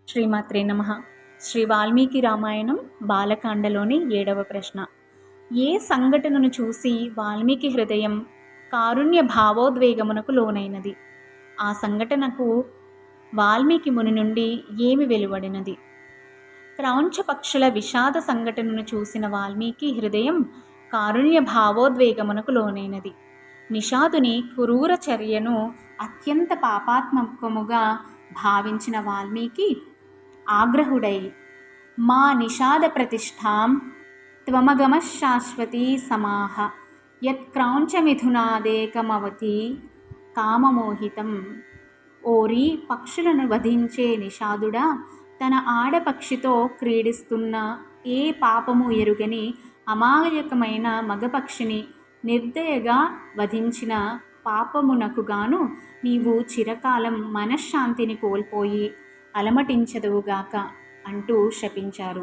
శ్రీమాత్రే నమః. శ్రీ వాల్మీకి రామాయణం బాలకాండలోని 7వ ప్రశ్న. ఏ సంఘటనను చూసి వాల్మీకి హృదయం కారుణ్య భావోద్వేగమునకు లోనైనది? ఆ సంఘటనకు వాల్మీకి ముని నుండి ఏమి వెలువడినది? క్రౌంచ పక్షుల విషాద సంఘటనను చూసిన వాల్మీకి హృదయం కారుణ్య భావోద్వేగమునకు లోనైనది. నిషాదుని క్రూర చర్యను అత్యంత పాపాత్మకముగా భావించిన వాల్మీకి ఆగ్రహుడై మా నిషాద ప్రతిష్టాం త్వమగమశాశ్వతీ సమాహ యత్క్రౌంచమిథునాదేకమవతి కామమోహితం. ఓరి పక్షులను వధించే నిషాదుడా, తన ఆడపక్షితో క్రీడిస్తున్న ఏ పాపము ఎరుగని అమాయకమైన మగపక్షిని నిర్దయగా వధించిన పాపమునకు గాను నీవు చిరకాలం మనశ్శాంతిని కోల్పోయి అలమటించదువుగాక అంటూ శపించారు.